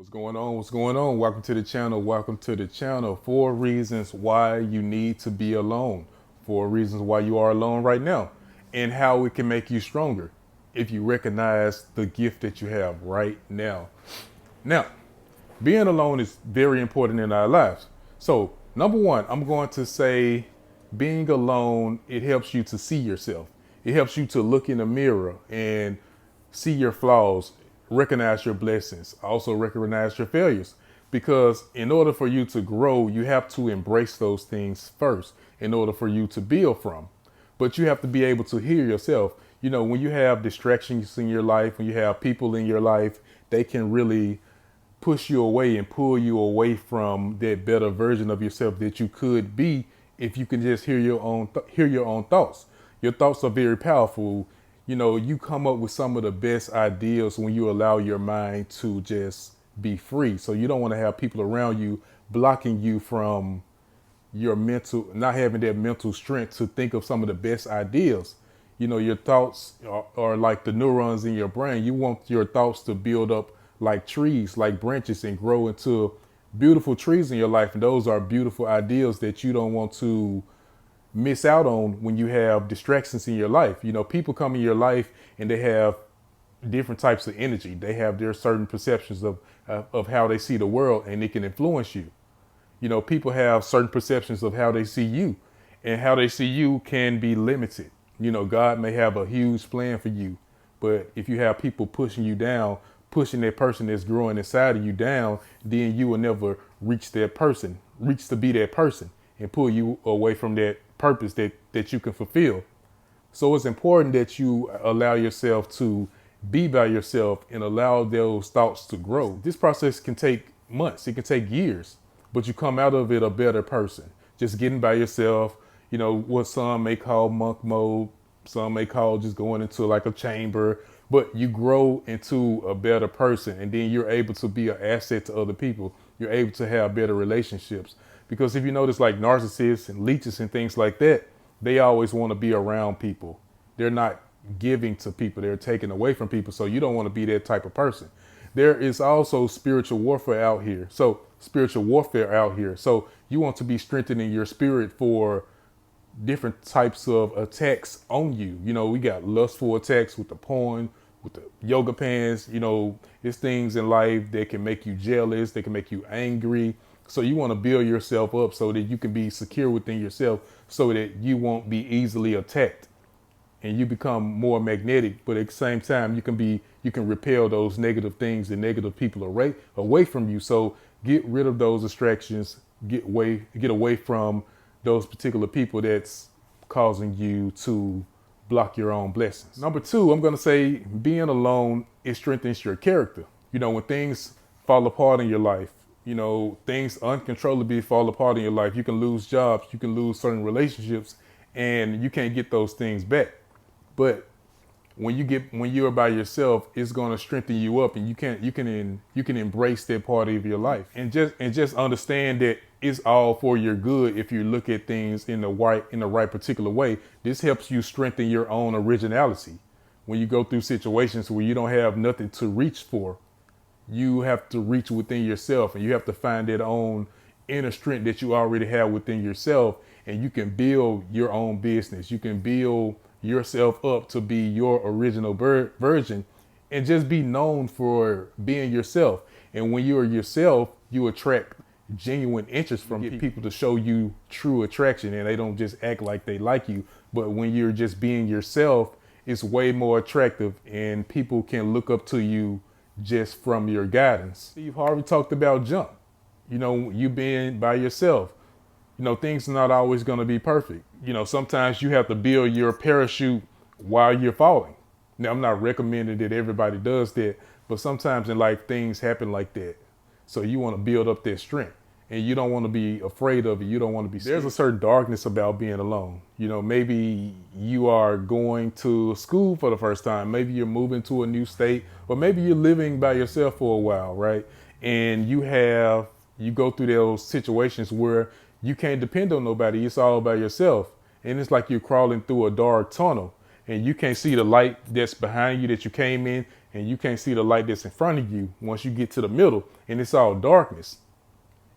What's going on? What's going on? Welcome to the channel. Welcome to the channel. 4 reasons why you need to be alone. 4 reasons why you are alone right now and how it can make you stronger if you recognize the gift that you have right now. Now, being alone is very important in our lives. So, number one, I'm going to say being alone, it helps you to see yourself. It helps you to look in the mirror and see your flaws, recognize your blessings, also recognize your failures. Because in order for you to grow, you have to embrace those things first in order for you to build from. But you have to be able to hear yourself. You know, when you have distractions in your life, when you have people in your life, they can really push you away and pull you away from that better version of yourself that you could be if you can just hear your own thoughts. Your thoughts are very powerful. You know, you come up with some of the best ideas when you allow your mind to just be free. So you don't want to have people around you blocking you from your mental, not having that mental strength to think of some of the best ideas. You know, your thoughts are like the neurons in your brain. You want your thoughts to build up like trees, like branches, and grow into beautiful trees in your life. And those are beautiful ideas that you don't want to miss out on when you have distractions in your life. You know, people come in your life and they have different types of energy. They have their certain perceptions of how they see the world, and it can influence you. You know, people have certain perceptions of how they see you, and how they see you can be limited. You know, God may have a huge plan for you, but if you have people pushing you down, pushing that person that's growing inside of you down, then you will never reach that person, reach to be that person, and pull you away from that purpose that you can fulfill. So it's important that you allow yourself to be by yourself and allow those thoughts to grow. This process can take months, it can take years, but you come out of it a better person. Just getting by yourself, you know, what some may call monk mode, some may call just going into like a chamber, but you grow into a better person, and then you're able to be an asset to other people. You're able to have better relationships. Because if you notice, like narcissists and leeches and things like that, they always want to be around people. They're not giving to people, they're taking away from people. So you don't want to be that type of person. There is also spiritual warfare out here. So you want to be strengthening your spirit for different types of attacks on you. You know, we got lustful attacks with the porn, with the yoga pants. You know, it's things in life that can make you jealous, they can make you angry. So you want to build yourself up so that you can be secure within yourself, so that you won't be easily attacked and you become more magnetic. But at the same time, you can repel those negative things and negative people away from you. So get rid of those distractions, get away from those particular people that's causing you to block your own blessings. Number two, I'm going to say being alone, it strengthens your character. You know, when things fall apart in your life, you know, things uncontrollably fall apart in your life, you can lose jobs, you can lose certain relationships, and you can't get those things back. But when you're by yourself, it's going to strengthen you up, and you can embrace that part of your life, and just understand that it's all for your good if you look at things in the right particular way. This helps you strengthen your own originality. When you go through situations where you don't have nothing to reach for, you have to reach within yourself, and you have to find that own inner strength that you already have within yourself, and you can build your own business. You can build yourself up to be your original version, and just be known for being yourself. And when you are yourself, you attract genuine interest from people to show you true attraction, and they don't just act like they like you. But when you're just being yourself, it's way more attractive, and people can look up to you just from your guidance. Steve Harvey talked about jump. You know, you being by yourself, you know, things are not always going to be perfect. You know, sometimes you have to build your parachute while you're falling. Now, I'm not recommending that everybody does that, but sometimes in life things happen like that. So you want to build up that strength, and you don't want to be afraid of it. You don't want to be scared. There's a certain darkness about being alone. You know, maybe you are going to school for the first time. Maybe you're moving to a new state, or maybe you're living by yourself for a while, right? And you go through those situations where you can't depend on nobody. It's all by yourself. And it's like you're crawling through a dark tunnel, and you can't see the light that's behind you that you came in. and you can't see the light that's in front of you once you get to the middle and it's all darkness.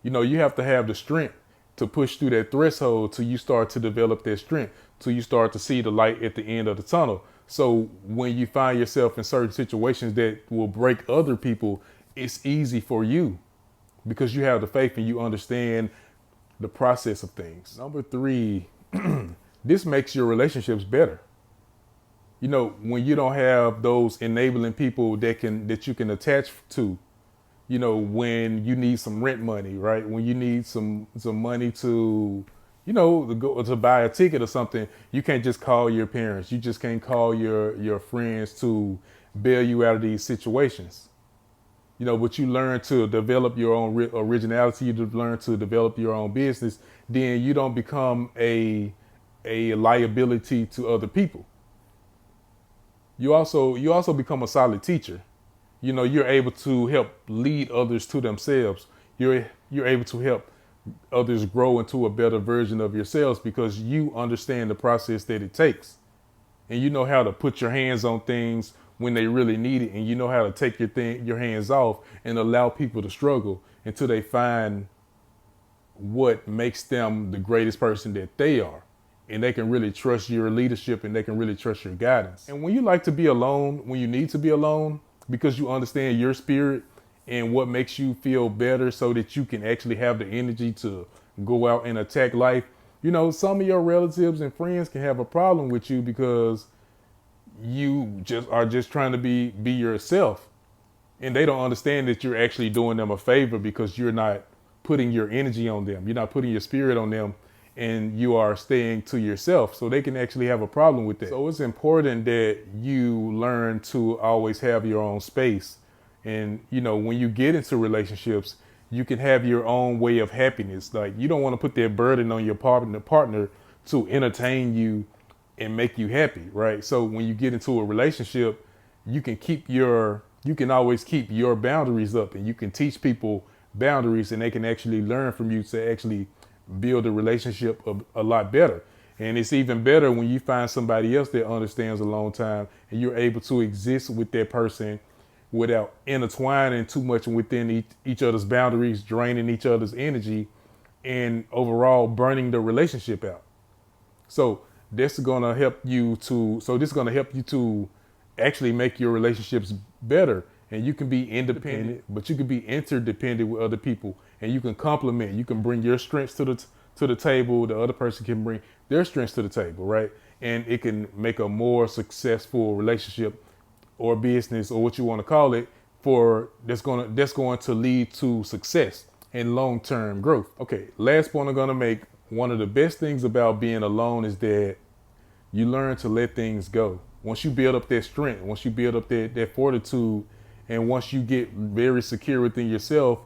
You know, you have to have the strength to push through that threshold till you start to develop that strength, till you start to see the light at the end of the tunnel. So when you find yourself in certain situations that will break other people, it's easy for you because you have the faith and you understand the process of things. Number three, this makes your relationships better. You know, when you don't have those enabling people that you can attach to, you know, when you need some rent money, right? When you need some money to, you know, to go to buy a ticket or something, you can't just call your parents. You just can't call your friends to bail you out of these situations. You know, but you learn to develop your own originality. You learn to develop your own business. Then you don't become a liability to other people. You also become a solid teacher. You know, you're able to help lead others to themselves. You're able to help others grow into a better version of yourselves because you understand the process that it takes. And you know how to put your hands on things when they really need it, and you know how to take your hands off and allow people to struggle until they find what makes them the greatest person that they are. And they can really trust your leadership and they can really trust your guidance. And when you like to be alone, when you need to be alone, because you understand your spirit and what makes you feel better so that you can actually have the energy to go out and attack life. You know, some of your relatives and friends can have a problem with you because you just trying to be yourself. And they don't understand that you're actually doing them a favor because you're not putting your energy on them. You're not putting your spirit on them, and you are staying to yourself. So they can actually have a problem with that. So it's important that you learn to always have your own space. And, you know, when you get into relationships, you can have your own way of happiness. Like, you don't want to put that burden on your partner to entertain you and make you happy, right? So when you get into a relationship, you can always keep your boundaries up, and you can teach people boundaries, and they can actually learn from you to actually build a relationship a lot better. And it's even better when you find somebody else that understands a long time and you're able to exist with that person without intertwining too much within each other's boundaries, draining each other's energy, and overall burning the relationship out. So this is going to help you to actually make your relationships better. And you can be independent, but you can be interdependent with other people, and you can complement. You can bring your strengths to the table. The other person can bring their strengths to the table, right? And it can make a more successful relationship or business, or what you want to call it, that's going to lead to success and long-term growth. Okay, last point I'm going to make. One of the best things about being alone is that you learn to let things go. Once you build up that strength, once you build up that fortitude, and once you get very secure within yourself,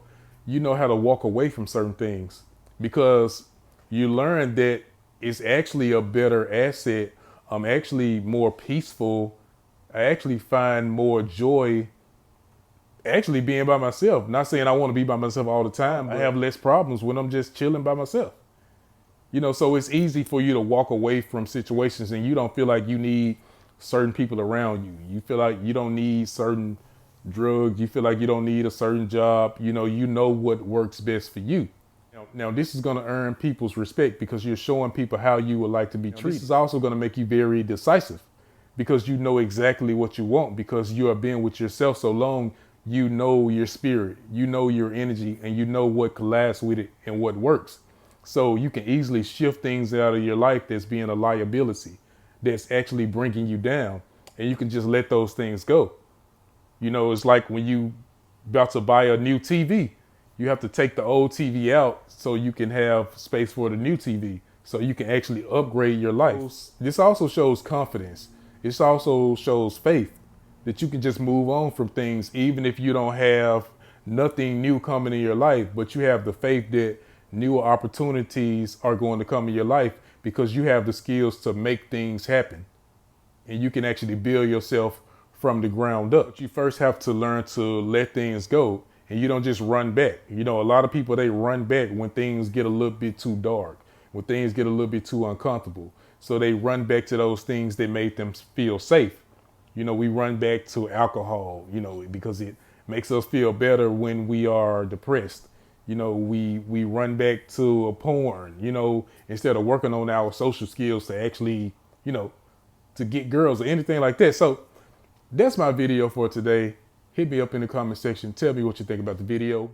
you know how to walk away from certain things because you learn that it's actually a better asset. I'm actually more peaceful. I actually find more joy actually being by myself. Not saying I want to be by myself all the time. I have less problems when I'm just chilling by myself. You know, so it's easy for you to walk away from situations and you don't feel like you need certain people around you. You feel like you don't need certain drugs. You feel like you don't need a certain job. You know what works best for you. Now this is going to earn people's respect because you're showing people how you would like to be treated. This is also going to make you very decisive because you know exactly what you want because you have been with yourself so long. You know your spirit, you know your energy, and you know what collides with it and what works. So you can easily shift things out of your life that's being a liability, that's actually bringing you down, and you can just let those things go. You know, it's like when you about to buy a new TV, you have to take the old TV out so you can have space for the new TV, so you can actually upgrade your life. This also shows confidence. This also shows faith that you can just move on from things, even if you don't have nothing new coming in your life, but you have the faith that new opportunities are going to come in your life because you have the skills to make things happen. And you can actually build yourself from the ground up. But you first have to learn to let things go, and you don't just run back. You know, a lot of people, they run back when things get a little bit too dark, when things get a little bit too uncomfortable. So they run back to those things that made them feel safe. You know, we run back to alcohol, you know, because it makes us feel better when we are depressed. You know, we run back to a porn, you know, instead of working on our social skills to actually, you know, to get girls or anything like that. So that's my video for today. Hit me up in the comment section. Tell me what you think about the video.